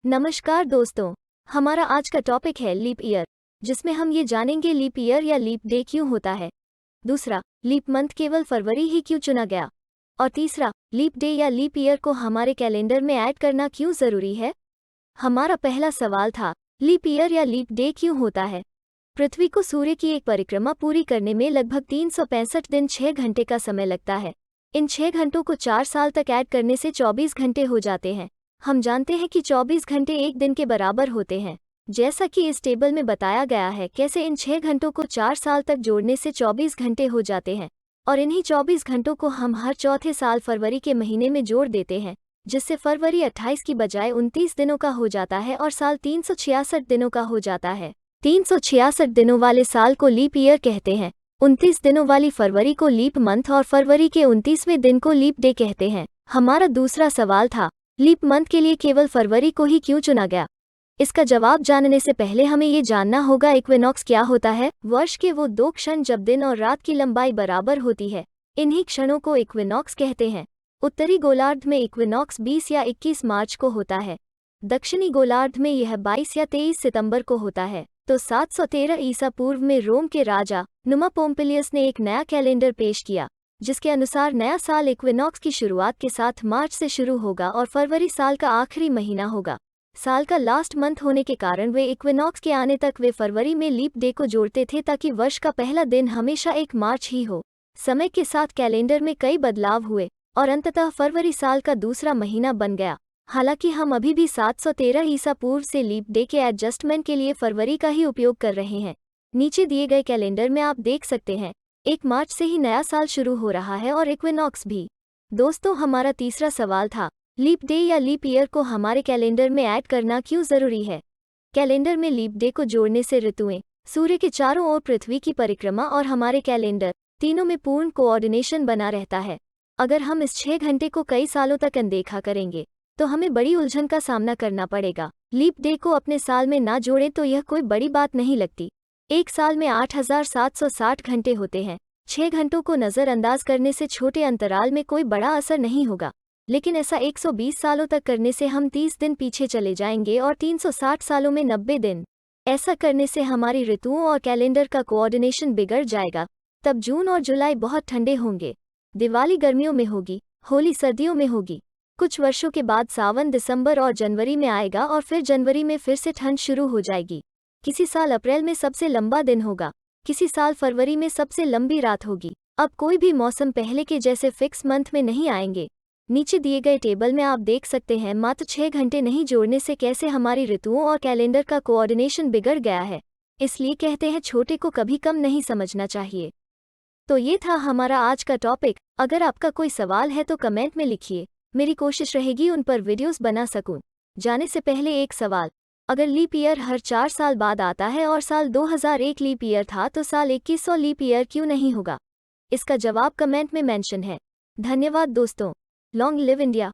नमस्कार दोस्तों, हमारा आज का टॉपिक है लीप ईयर, जिसमें हम ये जानेंगे लीप ईयर या लीप डे क्यों होता है। दूसरा, लीप मंथ केवल फरवरी ही क्यों चुना गया। और तीसरा, लीप डे या लीप ईयर को हमारे कैलेंडर में ऐड करना क्यों जरूरी है। हमारा पहला सवाल था, लीप ईयर या लीप डे क्यों होता है। पृथ्वी को सूर्य की एक परिक्रमा पूरी करने में लगभग 365 दिन 6 घंटे का समय लगता है। इन 6 घंटों को 4 साल तक ऐड करने से 24 घंटे हो जाते हैं। हम जानते हैं कि 24 घंटे एक दिन के बराबर होते हैं। जैसा कि इस टेबल में बताया गया है, कैसे इन 6 घंटों को 4 साल तक जोड़ने से 24 घंटे हो जाते हैं और इन्हीं 24 घंटों को हम हर चौथे साल फरवरी के महीने में जोड़ देते हैं, जिससे फरवरी 28 की बजाय 29 दिनों का हो जाता है और साल 366 दिनों का हो जाता है। 366 दिनों वाले साल को लीप ईयर कहते हैं। 29 दिनों वाली फरवरी को लीप मंथ और फरवरी के 29वें दिन को लीप डे कहते हैं। हमारा दूसरा सवाल था, लीप मंथ के लिए केवल फरवरी को ही क्यों चुना गया। इसका जवाब जानने से पहले हमें ये जानना होगा इक्विनॉक्स क्या होता है। वर्ष के वो 2 क्षण जब दिन और रात की लंबाई बराबर होती है, इन्हीं क्षणों को इक्विनॉक्स कहते हैं। उत्तरी गोलार्ध में इक्विनॉक्स 20 या 21 मार्च को होता है। दक्षिणी गोलार्ध में यह 22 या 23 सितंबर को होता है। तो 713 ईसा पूर्व में रोम के राजा नुमा पोम्पिलियस ने एक नया कैलेंडर पेश किया, जिसके अनुसार नया साल इक्विनॉक्स की शुरुआत के साथ मार्च से शुरू होगा और फरवरी साल का आखिरी महीना होगा। साल का लास्ट मंथ होने के कारण वे इक्विनॉक्स के आने तक वे फरवरी में लीप डे को जोड़ते थे, ताकि वर्ष का पहला दिन हमेशा एक मार्च ही हो। समय के साथ कैलेंडर में कई बदलाव हुए और अंततः फरवरी साल का दूसरा महीना बन गया। हालांकि हम अभी भी 713 ईसा पूर्व से लीप डे के एडजस्टमेंट के लिए फरवरी का ही उपयोग कर रहे हैं। नीचे दिए गए कैलेंडर में आप देख सकते हैं, 1 मार्च से ही नया साल शुरू हो रहा है और इक्विनॉक्स भी। दोस्तों, हमारा तीसरा सवाल था, लीप डे या लीप ईयर को हमारे कैलेंडर में ऐड करना क्यों जरूरी है। कैलेंडर में लीप डे को जोड़ने से ऋतुएं, सूर्य के चारों ओर पृथ्वी की परिक्रमा और हमारे कैलेंडर तीनों में पूर्ण कोऑर्डिनेशन बना रहता है। अगर हम इस 6 घंटे को कई सालों तक अनदेखा करेंगे तो हमें बड़ी उलझन का सामना करना पड़ेगा। लीप डे को अपने साल में ना जोड़ें तो यह कोई बड़ी बात नहीं लगती। एक साल में 8760 घंटे होते हैं। 6 घंटों को नज़रअंदाज करने से छोटे अंतराल में कोई बड़ा असर नहीं होगा, लेकिन ऐसा 120 सालों तक करने से हम 30 दिन पीछे चले जाएंगे और 360 सालों में 90 दिन। ऐसा करने से हमारी ऋतुओं और कैलेंडर का कोऑर्डिनेशन बिगड़ जाएगा। तब जून और जुलाई बहुत ठंडे होंगे, दिवाली गर्मियों में होगी, होली सर्दियों में होगी। कुछ वर्षों के बाद सावन दिसंबर और जनवरी में आएगा और फिर जनवरी में फिर से ठंड शुरू हो जाएगी। किसी साल अप्रैल में सबसे लंबा दिन होगा, किसी साल फरवरी में सबसे लंबी रात होगी। अब कोई भी मौसम पहले के जैसे फिक्स मंथ में नहीं आएंगे। नीचे दिए गए टेबल में आप देख सकते हैं, मात्र 6 घंटे नहीं जोड़ने से कैसे हमारी ऋतुओं और कैलेंडर का कोऑर्डिनेशन बिगड़ गया है। इसलिए कहते हैं, छोटे को कभी कम नहीं समझना चाहिए। तो ये था हमारा आज का टॉपिक। अगर आपका कोई सवाल है तो कमेंट में लिखिए, मेरी कोशिश रहेगी उन पर वीडियोस बना सकूं। जाने से पहले एक सवाल, अगर लीप ईयर हर 4 साल बाद आता है और साल 2001 लीप ईयर था तो साल 2100 लीप ईयर क्यों नहीं होगा। इसका जवाब कमेंट में मेंशन है। धन्यवाद दोस्तों। Long live India.